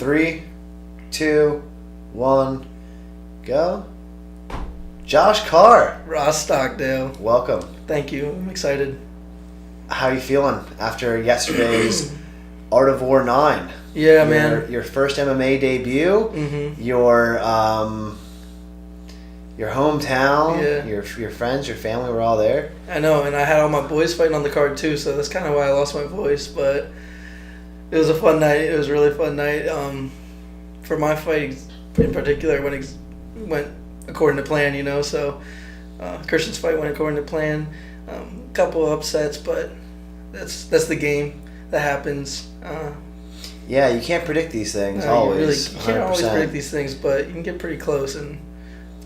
3, 2, 1, go. Josh Carr. Ross Stockdale. Welcome. Thank you. I'm excited. How are you feeling after yesterday's Art of War 9? Yeah, man. Your first MMA debut. Mm-hmm. Your hometown. Yeah. Your friends, your family were all there. I know, and I had all my boys fighting on the card too, so that's kind of why I lost my voice. But it was a fun night. It was a really fun night. For my fight in particular, went according to plan, you know. So Christian's fight went according to plan. A couple of upsets, but that's the game that happens. Yeah, you can't predict these things You always. really can't always predict these things, but you can get pretty close, and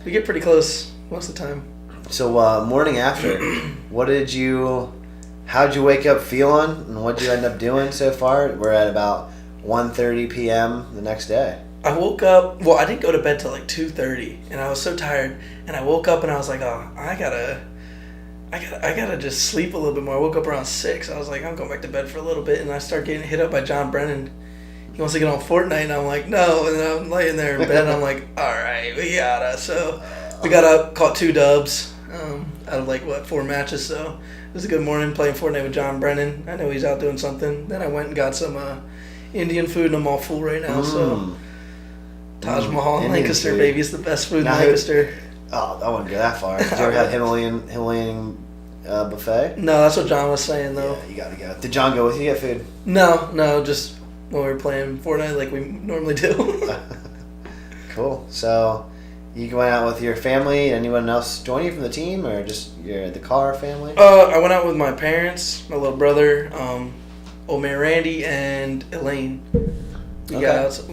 we get pretty close most of the time. So morning after, how'd you wake up feeling, and what'd you end up doing so far? We're at about 1:30 p.m. the next day. I woke up. Well, I didn't go to bed till like 2:30, and I was so tired. And I woke up and I was like, "Oh, I gotta just sleep a little bit more." I woke up around 6. I was like, "I'm going back to bed for a little bit," and I start getting hit up by John Brennan. He wants to get on Fortnite, and I'm like, "No." And then I'm laying there in bed, and I'm like, "All right, we gotta." So we got up, caught 2 dubs out of 4 matches. So it was a good morning playing Fortnite with John Brennan. I know he's out doing something. Then I went and got some Indian food, and I'm all full right now. So. Taj Mahal in Lancaster, baby. It's the best food in Lancaster. Oh, I wouldn't go that far. Did you ever have Himalayan buffet? No, that's what John was saying, though. Yeah, you gotta go. Did John go with you to get food? No, just when we were playing Fortnite like we normally do. Cool. So, you went out with your family. Anyone else join you from the team, or just the Carr family? I went out with my parents, my little brother, old man Randy, and Elaine. We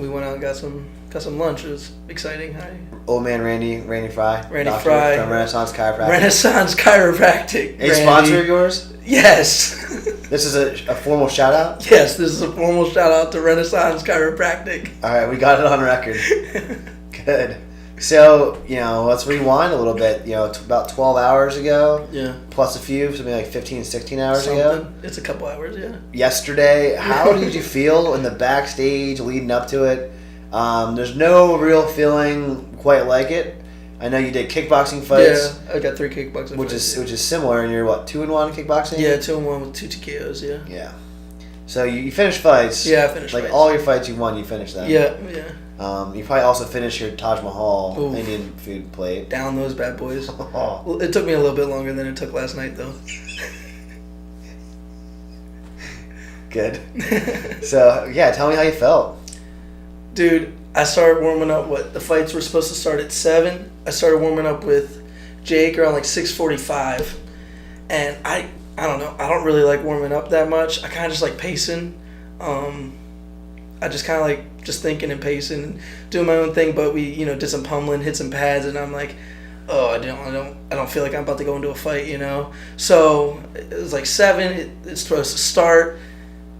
went out and got some lunch. It was exciting. Old man Randy Fry. Randy Fry. From Renaissance Chiropractic. Renaissance Chiropractic. A sponsor of yours? Yes. This is a formal shout out? Yes, this is a formal shout out to Renaissance Chiropractic. All right, we got it on record. Good. So, let's rewind a little bit. About 12 hours ago. Yeah. Plus a few, something like 15, 16 hours ago. It's a couple hours, yeah. Yesterday, how did you feel in the backstage leading up to it? There's no real feeling quite like it. I know you did kickboxing fights. Yeah, I got 3 kickboxing fights. Which is similar, and you're 2-1 kickboxing? Yeah, 2-1 with 2 TKOs, yeah. Yeah. So you finished fights. Yeah, I finished fights. All your fights you won, you finished them. Yeah. You probably also finished your Taj Mahal Indian food plate. Down those bad boys. Well, it took me a little bit longer than it took last night, though. Good. So, yeah, tell me how you felt. Dude, I started warming up. The fights were supposed to start at 7. I started warming up with Jake around 6:45, and I don't know. I don't really like warming up that much. I kind of just like pacing. I just kind of like just thinking and pacing and doing my own thing. But we did some pummeling, hit some pads, and I'm like, oh, I don't feel like I'm about to go into a fight, So it was 7. It's supposed to start.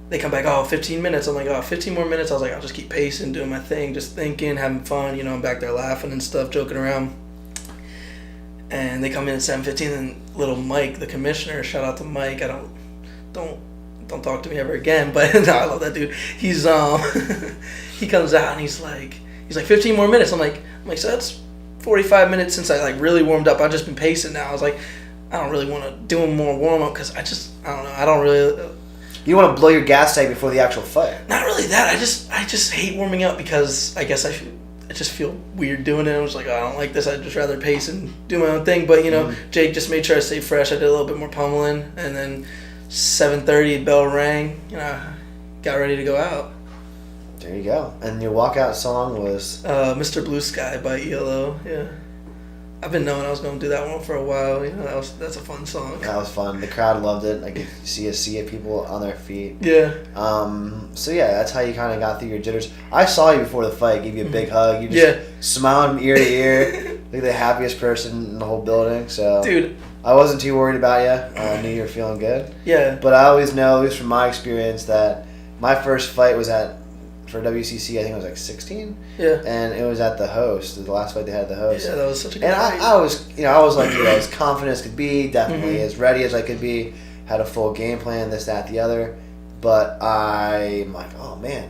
They come back, 15 minutes. I'm like, 15 more minutes. I was like, I'll just keep pacing, doing my thing, just thinking, having fun. I'm back there laughing and stuff, joking around. And they come in at 7:15, and little Mike, the commissioner, shout out to Mike. I don't talk to me ever again, but no, I love that dude. He's he comes out and he's like 15 more minutes. I'm like, so that's 45 minutes since I really warmed up. I've just been pacing now. I was like, I don't really want to do more warm up because I don't know. I don't really. You want to blow your gas tank before the actual fight? Not really that. I just hate warming up because I guess I just feel weird doing it. I was like, I don't like this. I'd just rather pace and do my own thing. But Jake just made sure I stayed fresh. I did a little bit more pummeling, and then 7:30 bell rang. Got ready to go out. There you go. And your walkout song was Mr. Blue Sky by ELO. Yeah. I've been knowing I was going to do that one for a while. That's a fun song. That was fun. The crowd loved it. I could see a sea of people on their feet. Yeah. So yeah, that's how you kind of got through your jitters. I saw you before the fight. Gave you a big hug. You just smiled from ear to ear. Like the happiest person in the whole building. So. Dude. I wasn't too worried about you. I knew you were feeling good. Yeah. But I always know, at least from my experience, that my first fight was for WCC, I think it was 16. Yeah. And it was at the host. The last fight they had at the host. Yeah, that was such a good fight. And I was like as confident as could be, definitely as ready as I could be, had a full game plan, this, that, the other. But I'm like, oh man,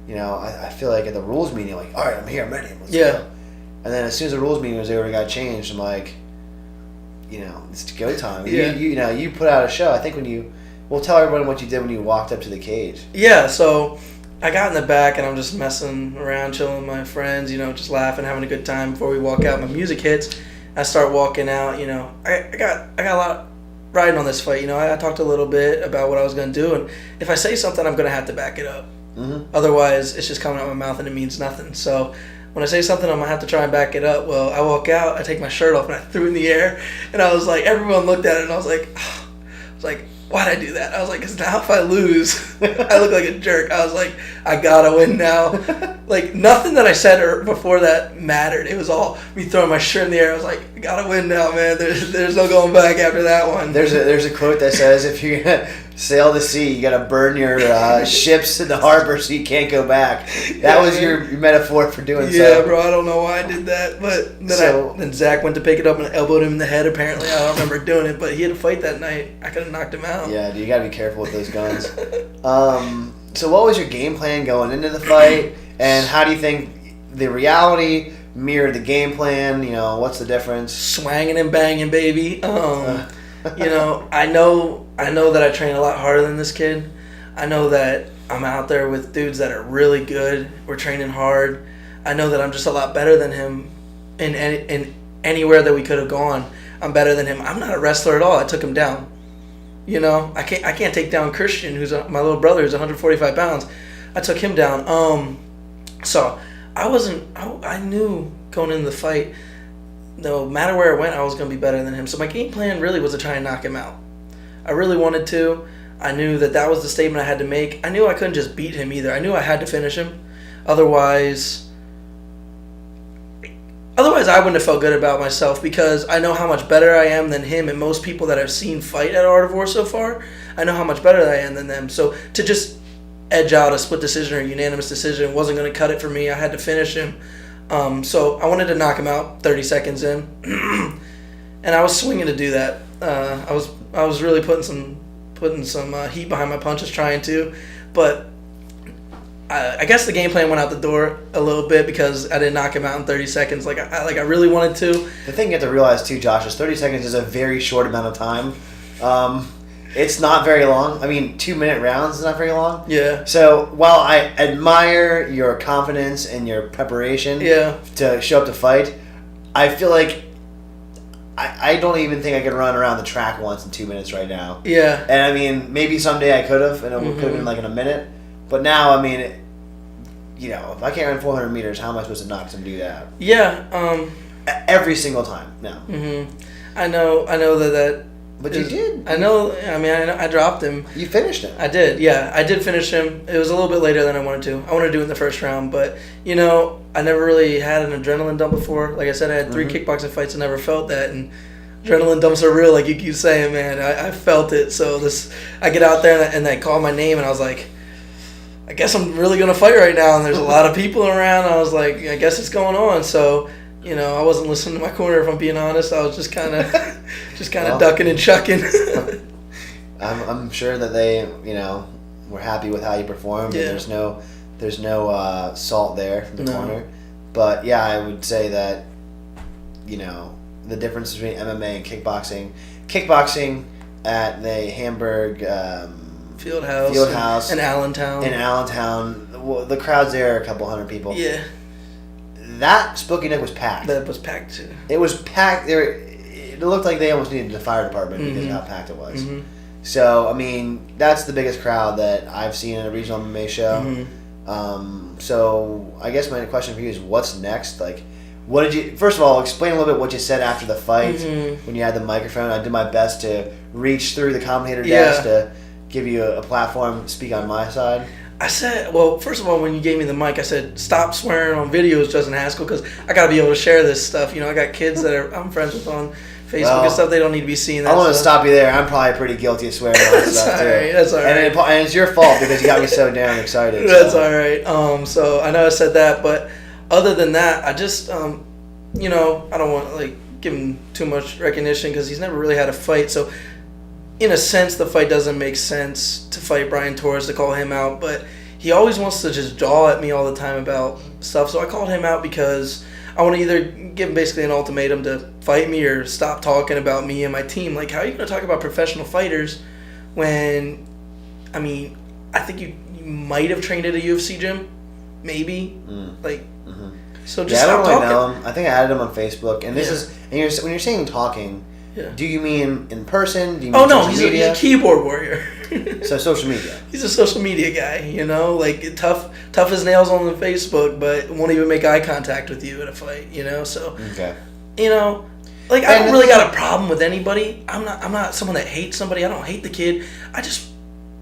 you know, I feel like at the rules meeting, like, all right, I'm here, I'm ready, let's go. And then as soon as the rules meeting was over, it got changed. I'm like, you know, it's go time. Yeah. You know, you put out a show. I think we'll tell everyone what you did when you walked up to the cage. Yeah, so I got in the back and I'm just messing around, chilling with my friends, you know, just laughing, having a good time before we walk out. My music hits. I start walking out, you know. I got a lot riding on this fight, you know. I talked a little bit about what I was going to do, and if I say something, I'm going to have to back it up. Mm-hmm. Otherwise, it's just coming out of my mouth and it means nothing. So when I say something, I'm going to have to try and back it up. Well, I walk out, I take my shirt off, and I threw it in the air, and I was like, everyone looked at it, and I was like, why'd I do that? I was like, because now if I lose, I look like a jerk. I was like, I gotta win now. Like, nothing that I said before that mattered. It was all me throwing my shirt in the air. I was like, I gotta win now, man. There's no going back after that one. There's a quote that says, if you're gonna sail the sea, you gotta burn your ships in the harbor so you can't go back. That was your metaphor for doing so. Yeah, bro, I don't know why I did that. But then Zach went to pick it up and elbowed him in the head, apparently. I don't remember doing it, but he had a fight that night. I could have knocked him out. Yeah, dude, you gotta be careful with those guns. So what was your game plan going into the fight, and how do you think the reality mirrored the game plan? You know, what's the difference? Swanging and banging, baby. You know, I know that I train a lot harder than this kid. I know that I'm out there with dudes that are really good. We're training hard. I know that I'm just a lot better than him in anywhere that we could have gone. I'm better than him. I'm not a wrestler at all. I took him down. You know, I can't take down Christian, who's my little brother, who's 145 pounds. I took him down. So I knew going into the fight, no matter where I went, I was going to be better than him. So my game plan really was to try and knock him out. I really wanted to. I knew that was the statement I had to make. I knew I couldn't just beat him either. I knew I had to finish him. Otherwise I wouldn't have felt good about myself, because I know how much better I am than him and most people that I've seen fight at Art of War so far. I know how much better I am than them. So to just edge out a split decision or a unanimous decision wasn't going to cut it for me. I had to finish him. So I wanted to knock him out 30 seconds in. And I was swinging to do that. I was really putting some heat behind my punches, trying to. But I guess the game plan went out the door a little bit because I didn't knock him out in 30 seconds like I really wanted to. The thing you have to realize too, Josh, is 30 seconds is a very short amount of time. It's not very long. I mean, 2-minute rounds is not very long. Yeah. So while I admire your confidence and your preparation to show up to fight, I feel like I don't even think I could run around the track once in 2 minutes right now. Yeah. And I mean, maybe someday I could have, and it could have been like in a minute. But now, I mean, you know, if I can't run 400 meters, how am I supposed to knock some dude out? Yeah. Every single time. No. I know that. But you did. I know. I mean, I dropped him. You finished him. I did. Yeah, I did finish him. It was a little bit later than I wanted to. I wanted to do it in the first round, but you know, I never really had an adrenaline dump before. Like I said, I had 3 kickboxing fights and never felt that. And adrenaline dumps are real, like you keep saying, man. I felt it. So I get out there and they call my name, and I was like, I guess I'm really gonna fight right now. And there's a lot of people around. I was like, I guess it's going on. So. You know, I wasn't listening to my corner, if I'm being honest. I was just kind of ducking and chucking. I'm sure that they, you know, were happy with how you performed. Yeah. And there's no salt there from the corner. But yeah, I would say that, you know, the difference between MMA and kickboxing at the Hamburg Fieldhouse in Allentown. Well, the crowds there are a couple hundred people. Yeah. That Spooky Nook was packed. That was packed too. It was packed. It looked like they almost needed the fire department because of how packed it was. So, I mean, that's the biggest crowd that I've seen in a regional MMA show. So, I guess my question for you is, what's next? Like, what did you... First of all, explain a little bit what you said after the fight when you had the microphone. I did my best to reach through the commentator desk to give you a platform to speak on my side. I said, well, first of all, when you gave me the mic, I said, stop swearing on videos, Justin Haskell, because I got to be able to share this stuff. You know, I got kids that I'm friends with on Facebook and stuff. They don't need to be seeing that I want to stop you there. I'm probably pretty guilty of swearing on that stuff, too. That's all right. And it's your fault because you got me so damn excited. That's all right. So I know I said that, but other than that, I just, you know, I don't want to, like, give him too much recognition because he's never really had a fight. So in a sense, the fight doesn't make sense to fight Brian Torres, to call him out, but he always wants to just jaw at me all the time about stuff. So I called him out because I want to either give him basically an ultimatum to fight me or stop talking about me and my team. Like, how are you going to talk about professional fighters when, I mean, I think you might have trained at a UFC gym, maybe. So just I don't stop really talking. know him. I think I added him on Facebook, and this is when you're saying talking. Yeah. Do you mean in person? Do you mean he's a keyboard warrior. So social media. He's a social media guy, like tough as nails on the Facebook, but won't even make eye contact with you at a fight, So, okay. Like I don't really got a problem with anybody. I'm not someone that hates somebody. I don't hate the kid. I just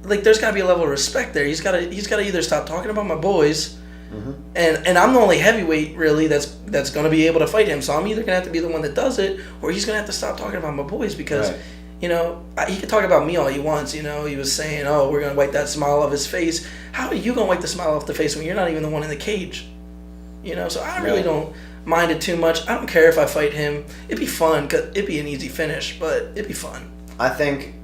like there's got to be a level of respect there. He's got to either stop talking about my boys. And I'm the only heavyweight really that's going to be able to fight him. So I'm either going to have to be the one that does it, or he's going to have to stop talking about my boys because, he can talk about me all he wants. He was saying, oh, we're going to wipe that smile off his face. How are you going to wipe the smile off the face when you're not even the one in the cage? So I really don't mind it too much. I don't care if I fight him. It'd be fun because it'd be an easy finish, but it'd be fun. I think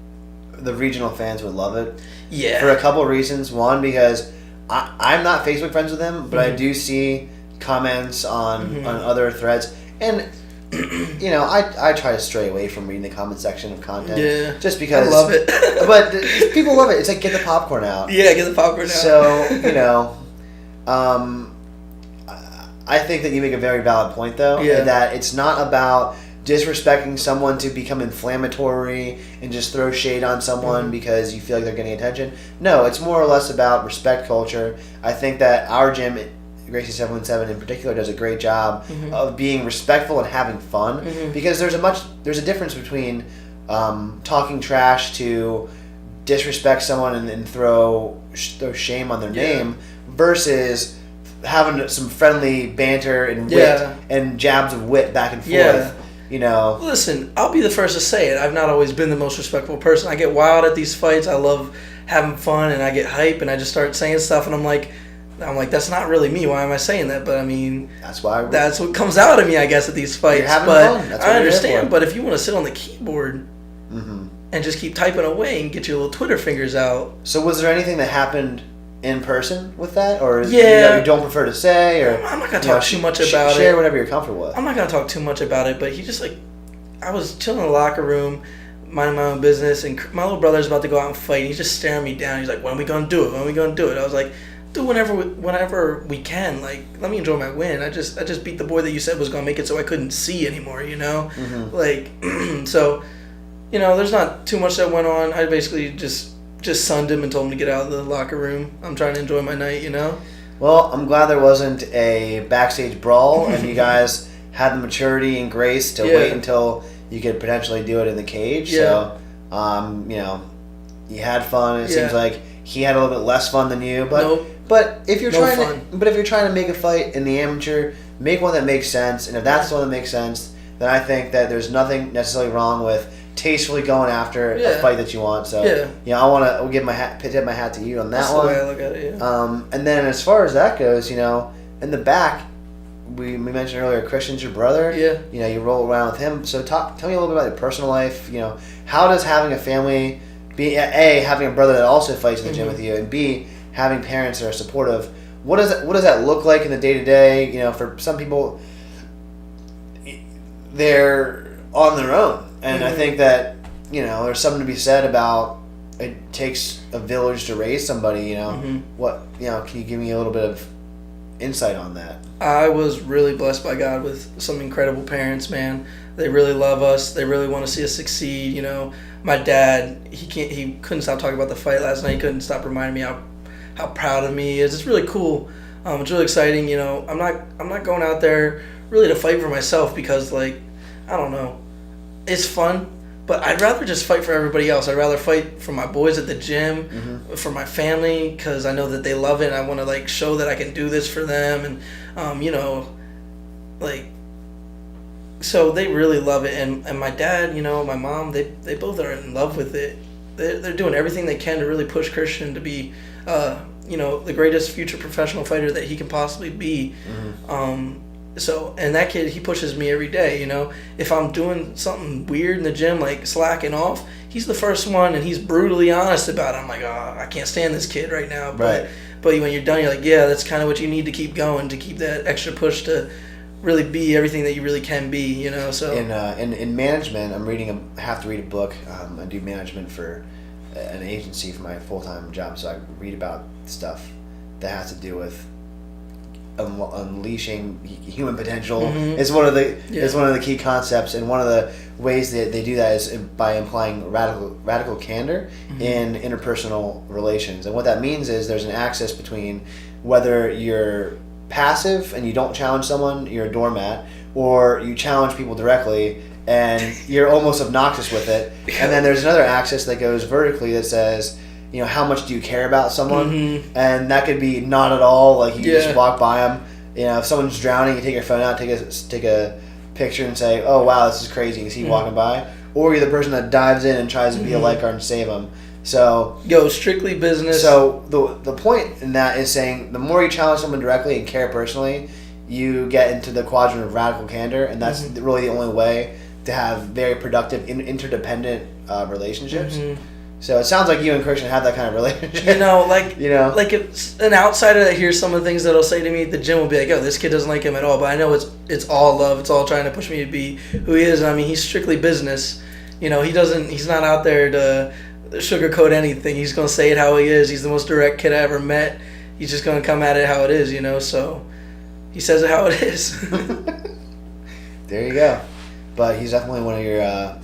the regional fans would love it. Yeah. For a couple of reasons. One, because I'm not Facebook friends with him, but I do see comments on other threads, and I try to stray away from reading the comment section of content. Yeah, just because I love it. But people love it. It's like get the popcorn out. Yeah, get the popcorn out. So I think that you make a very valid point though. Yeah. That it's not about disrespecting someone to become inflammatory and just throw shade on someone because you feel like they're getting attention. No, it's more or less about respect culture. I think that our gym, Gracie 717 in particular, does a great job of being respectful and having fun because there's a difference between talking trash to disrespect someone and throw shame on their name versus having some friendly banter and wit and jabs of wit back and forth. Yeah. Listen, I'll be the first to say it. I've not always been the most respectful person. I get wild at these fights. I love having fun, and I get hype, and I just start saying stuff, and I'm like, that's not really me. Why am I saying that? But I mean, that's what comes out of me, I guess, at these fights. You're having fun. That's what I understand. But if you want to sit on the keyboard and just keep typing away and get your little Twitter fingers out. So was there anything that happened in person with that, or you don't prefer to say, or I'm not gonna talk too much about it. Share whatever you're comfortable with. I'm not gonna talk too much about it, but he just I was chilling in the locker room, minding my own business, and my little brother's about to go out and fight. And he's just staring me down. He's like, "When are we gonna do it? When are we gonna do it?" I was like, "Dude, whenever we can. Like, let me enjoy my win. I just beat the boy that you said was gonna make it, so I couldn't see anymore. Like, so, there's not too much that went on. I basically just sunned him and told him to get out of the locker room. I'm trying to enjoy my night, Well, I'm glad there wasn't a backstage brawl and you guys had the maturity and grace to wait until you could potentially do it in the cage. Yeah. So, you had fun. It seems like he had a little bit less fun than you, but nope. But if you're trying to make a fight in the amateur, make one that makes sense. And if that's the one that makes sense, then I think that there's nothing necessarily wrong with tastefully going after a fight that you want. So I want to tip my hat to you on that one. That's the way I look at it. Yeah. And then as far as that goes, in the back, we mentioned earlier, Christian's your brother. Yeah. You roll around with him. So tell me a little bit about your personal life. How does having a family, having a brother that also fights in the gym with you, and B, having parents that are supportive, what does that look like in the day to day? For some people, they're on their own. And I think that, there's something to be said about it takes a village to raise somebody, What, can you give me a little bit of insight on that? I was really blessed by God with some incredible parents, man. They really love us. They really want to see us succeed. My dad, he couldn't stop talking about the fight last night. He couldn't stop reminding me how proud of me he is. It's really cool. It's really exciting. I'm not going out there really to fight for myself because, I don't know. It's fun, but I'd rather just fight for everybody else. I'd rather fight for my boys at the gym, for my family, because I know that they love it, and I want to show that I can do this for them, and so they really love it, and my dad, my mom, they both are in love with it. They're doing everything they can to really push Christian to be, the greatest future professional fighter that he can possibly be. So, and that kid, he pushes me every day, you know. If I'm doing something weird in the gym, like slacking off, he's the first one, and he's brutally honest about it. I'm like, oh, I can't stand this kid right now. But when you're done, you're like, yeah, that's kind of what you need to keep going, to keep that extra push to really be everything that you really can be, you know. So in management, I have to read a book. I do management for an agency for my full-time job, so I read about stuff that has to do with unleashing human potential. Is one of the key concepts, and one of the ways that they do that is by implying radical candor in interpersonal relations. And what that means is there's an axis between whether you're passive and you don't challenge someone, you're a doormat, or you challenge people directly and you're almost obnoxious with it. And then there's another axis that goes vertically that says, you know, how much do you care about someone? And that could be not at all. Like, you just walk by them. You know, if someone's drowning, you take your phone out, take a picture and say, oh, wow, this is crazy. You see walking by. Or you're the person that dives in and tries to be a lifeguard and save them. So, strictly business. So the point in that is saying the more you challenge someone directly and care personally, you get into the quadrant of radical candor, and that's really the only way to have very productive, interdependent relationships. So it sounds like you and Christian have that kind of relationship. You know, like if an outsider that hears some of the things that he'll say to me, the gym will be like, oh, this kid doesn't like him at all. But I know it's all love. It's all trying to push me to be who he is. I mean, he's strictly business. You know, he's not out there to sugarcoat anything. He's going to say it how he is. He's the most direct kid I ever met. He's just going to come at it how it is, you know. So he says it how it is. There you go. But he's definitely one of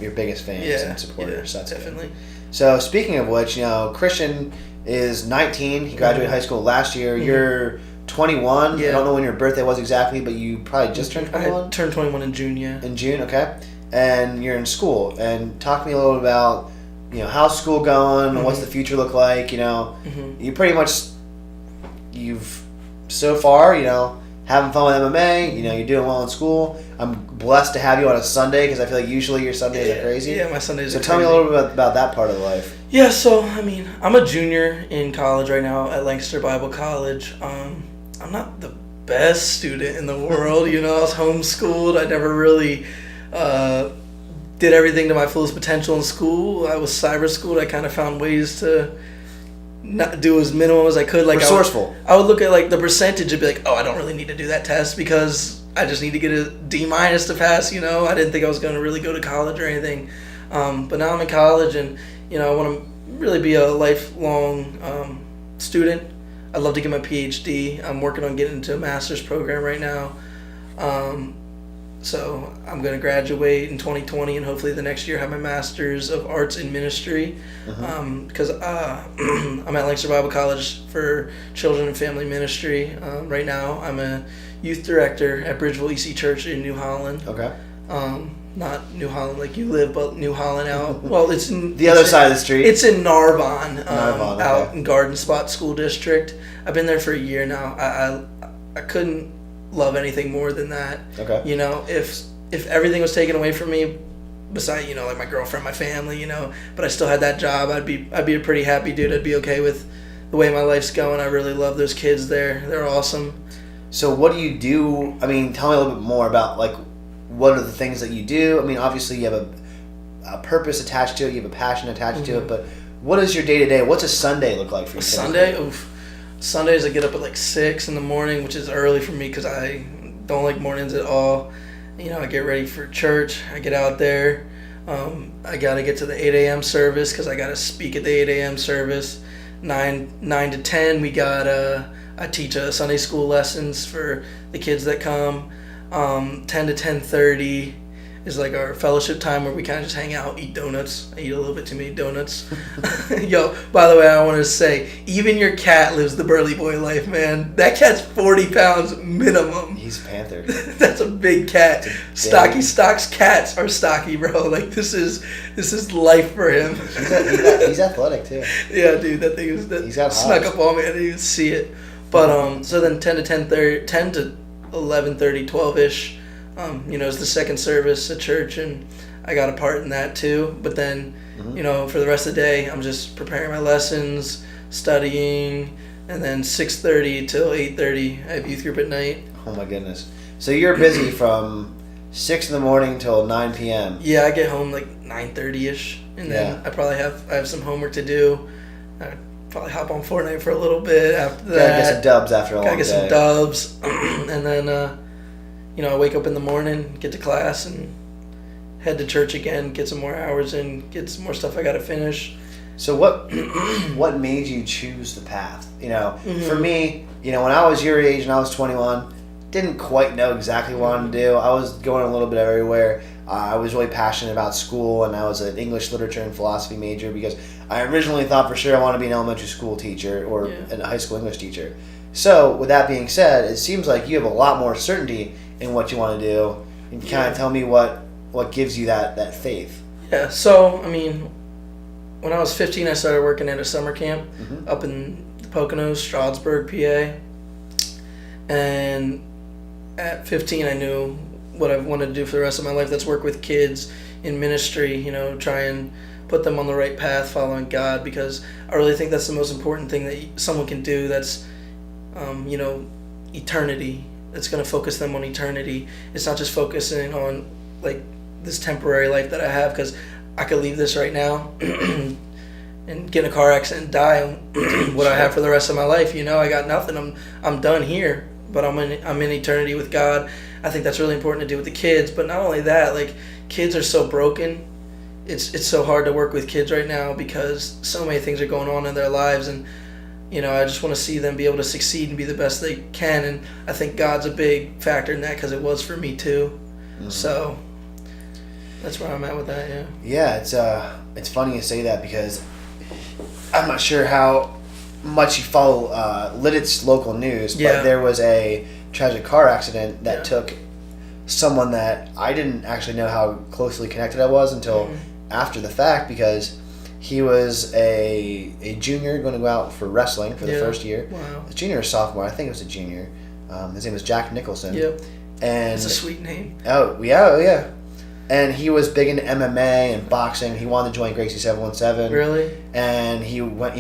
your biggest fans and supporters. Yeah, so that's definitely. Good. So speaking of which, you know, Christian is 19. He graduated high school last year. You're 21. Yeah. I don't know when your birthday was exactly, but you probably just turned 21? I turned 21 in June, yeah. In June, okay. And you're in school. And talk to me a little about, you know, how's school going? What's the future look like? You know, you pretty much, so far, you know, having fun with MMA. You know, you're doing well in school. I'm blessed to have you on a Sunday because I feel like usually your Sundays are crazy. Yeah, my Sundays are crazy. So tell me a little bit about that part of life. Yeah, so, I mean, I'm a junior in college right now at Lancaster Bible College. I'm not the best student in the world, you know. I was homeschooled. I never really did everything to my fullest potential in school. I was cyber schooled. I kind of found ways to not do as minimum as I could. Like, resourceful. I would look at like the percentage and be like, oh, I don't really need to do that test because I just need to get a D- to pass. You know, I didn't think I was going to really go to college or anything. But now I'm in college, and you know, I want to really be a lifelong student. I'd love to get my PhD. I'm working on getting into a master's program right now. So I'm going to graduate in 2020, and hopefully the next year have my Master's of Arts in Ministry. Because I'm at Lancaster Bible College for Children and Family Ministry. Right now I'm a youth director at Bridgeville EC Church in New Holland. Okay. Not New Holland like you live, but New Holland out. Well, it's in the other side of the street. It's in Narbonne, okay. Out in Garden Spot School District. I've been there for a year now. I couldn't love anything more than that. Okay. You know, if everything was taken away from me, besides, you know, like my girlfriend, my family, you know, but I still had that job, I'd be a pretty happy dude. I'd be okay with the way my life's going. I really love those kids there. They're awesome. So what do you do? I mean, tell me a little bit more about, like, what are the things that you do? I mean, obviously you have a purpose attached to it, you have a passion attached to it, but what is your day-to-day? What's a Sunday look like for you? Sunday? Oof. Sundays I get up at like 6 in the morning, which is early for me because I don't like mornings at all. You know, I get ready for church. I get out there. I got to get to the 8 a.m. service because I got to speak at the 8 a.m. service. 9 to 10, I teach Sunday school lessons for the kids that come. 10 to 10:30 is like our fellowship time where we kind of just hang out, eat donuts. I eat a little bit too many donuts. Yo, by the way, I want to say, even your cat lives the burly boy life, man. That cat's 40 pounds minimum. He's a panther. That's a big cat. Stocky Stock's cats are stocky, bro. Like, this is life for him. He's athletic, too. Yeah, dude, that thing snuck up on me. I didn't even see it. But, so then 10 to 10:30, 10 to 11:30, 12-ish, you know, it's the second service at church, and I got a part in that too. But then, you know, for the rest of the day, I'm just preparing my lessons, studying, and then 6:30 till 8:30, I have youth group at night. Oh my goodness. So you're busy from 6 in the morning till 9 p.m. Yeah, I get home like 9:30ish, and then I probably have some homework to do. I probably hop on Fortnite for a little bit after that. Gotta get some dubs after a long day. Gotta get some dubs, and then I wake up in the morning, get to class, and head to church again. Get some more hours in, get some more stuff I gotta finish. So what made you choose the path? For me, when I was your age and I was 21, didn't quite know exactly what I wanted to do. I was going a little bit everywhere. I was really passionate about school, and I was an English literature and philosophy major because I originally thought for sure I wanted to be an elementary school teacher or a high school English teacher. So with that being said, it seems like you have a lot more certainty in what you want to do. And kind of tell me what gives you that faith. Yeah, so, when I was 15, I started working at a summer camp up in the Poconos, Stroudsburg, PA. And at 15, I knew what I wanted to do for the rest of my life. That's work with kids in ministry, try and put them on the right path, following God, because I really think that's the most important thing that someone can do. That's, eternity. It's going to focus them on eternity. It's not just focusing on, like, this temporary life that I have, because I could leave this right now and get in a car accident and die, and what I have for the rest of my life, I got nothing. I'm done here, but I'm in eternity with God. I think that's really important to do with the kids, but not only that, like, kids are so broken. It's so hard to work with kids right now because so many things are going on in their lives, and I just want to see them be able to succeed and be the best they can, and I think God's a big factor in that because it was for me too. So that's where I'm at with that. Yeah, it's funny you say that because I'm not sure how much you follow Liddit's local news, but there was a tragic car accident that took someone that I didn't actually know how closely connected I was until after the fact, because he was a junior going to go out for wrestling for the first year. Wow. A junior or sophomore, I think it was a junior. His name was Jack Nicholson. Yep. And it's a sweet name. Oh yeah. And he was big into MMA and boxing. He wanted to join Gracie 717. Really? And he went,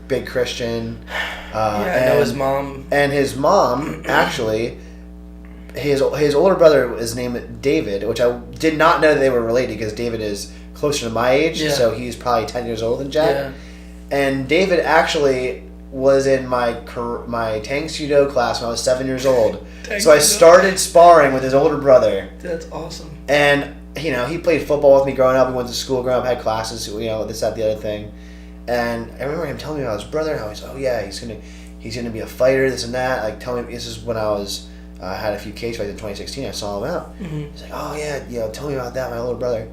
big Christian. I know his mom. And his mom, actually, his older brother is named David, which I did not know that they were related because David is closer to my age, so he's probably 10 years older than Jack. Yeah. And David actually was in my Tang Judo class when I was 7 years old. So I started sparring with his older brother. That's awesome. And he played football with me growing up. We went to school growing up, had classes, this, that, the other thing. And I remember him telling me about his brother, how he's gonna be a fighter, this and that. Like, tell me, this is when I was had a few cage fights in 2016. I saw him out. He's like, oh yeah, tell me about that, my older brother.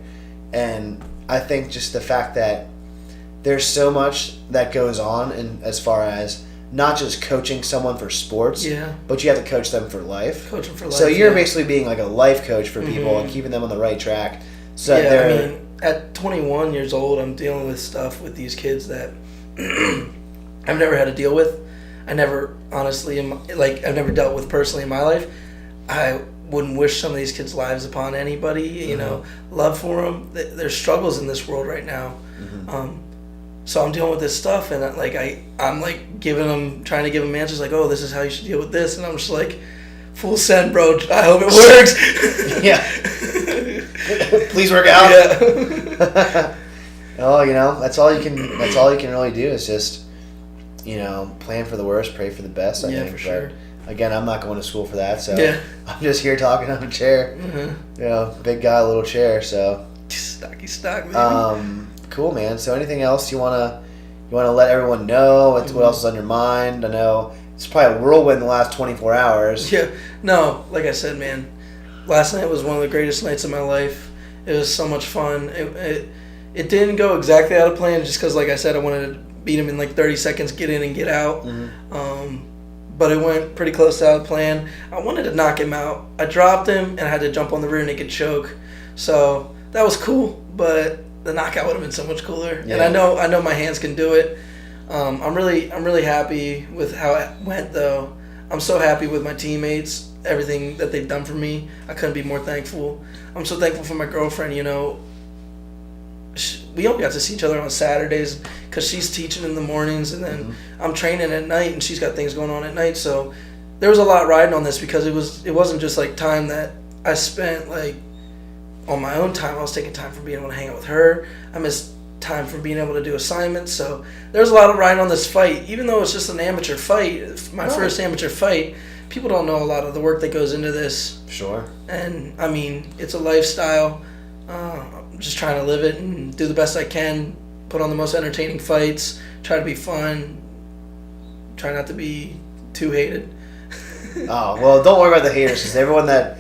And I think just the fact that there's so much that goes on, in as far as not just coaching someone for sports, but you have to coach them for life. Coach them for life. So you're basically being like a life coach for people and keeping them on the right track. So at 21 years old, I'm dealing with stuff with these kids that I've never had to deal with. I never, honestly, I've never dealt with personally in my life. I wouldn't wish some of these kids' lives upon anybody. Love for them. There's struggles in this world right now. So I'm dealing with this stuff, and I'm like trying to give them answers like, oh, this is how you should deal with this, and I'm just like, full send, bro. I hope it works. Yeah. Please work out. Yeah. Oh, that's all you can really do is just, plan for the worst, pray for the best. I think. For sure. But again, I'm not going to school for that, so I'm just here talking on a chair. Big guy, little chair. So stocky stock, baby. Cool, man. So anything else you wanna let everyone know? What else is on your mind? I know it's probably a whirlwind the last 24 hours. Yeah. No, like I said, man, last night was one of the greatest nights of my life. It was so much fun. It didn't go exactly out of plan just because, like I said, I wanted to beat him in like 30 seconds, get in and get out. But it went pretty close to out of plan. I wanted to knock him out. I dropped him and I had to jump on the rear naked choke. So that was cool, but the knockout would have been so much cooler. Yeah. And I know my hands can do it. I'm really happy with how it went, though. I'm so happy with my teammates, everything that they've done for me. I couldn't be more thankful. I'm so thankful for my girlfriend. We only got to see each other on Saturdays because she's teaching in the mornings, and then I'm training at night, and she's got things going on at night. So there was a lot riding on this because it wasn't just like time that I spent like on my own time. I was taking time from being able to hang out with her. I missed time from being able to do assignments. So there's a lot of riding on this fight, even though it's just an amateur fight. My first amateur fight. People don't know a lot of the work that goes into this. Sure. And I mean, it's a lifestyle. I'm just trying to live it and do the best I can. Put on the most entertaining fights. Try to be fun. Try not to be too hated. Oh, well, don't worry about the haters, because everyone that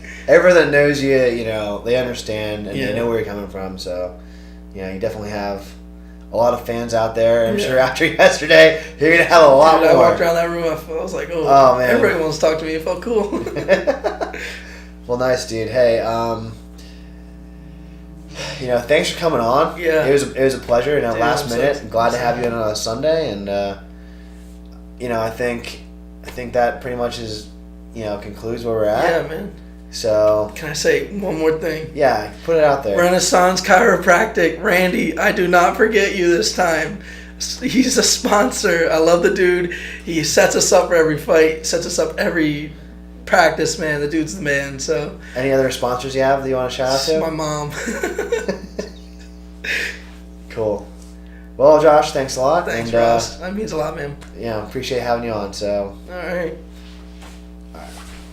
knows you, you know, they understand and they know where you're coming from. So, you know, you definitely have a lot of fans out there. I'm sure after yesterday, you're going to have a lot more. I walked around that room, I was like, oh man. Everybody wants to talk to me. It felt cool. Well, nice, dude. Hey, you know, thanks for coming on. Yeah. It was a pleasure. You know, dude, last minute. I'm glad to have you on a Sunday, and you know, I think that pretty much is, you know, concludes where we're at. Yeah, man. So can I say one more thing? Yeah, put it out there. Renaissance Chiropractic, Randy. I do not forget you this time. He's a sponsor. I love the dude. He sets us up for every fight. Sets us up every practice, man. The dude's the man. So. Any other sponsors you have that you want to shout out to? My mom. Cool. Well, Josh, thanks a lot. Thanks, Ross. That means a lot, man. Yeah, appreciate having you on. So. All right.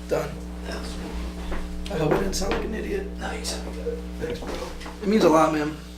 Done. I hope I didn't sound like an idiot. No, you sound good. Thanks, bro. It means a lot, man.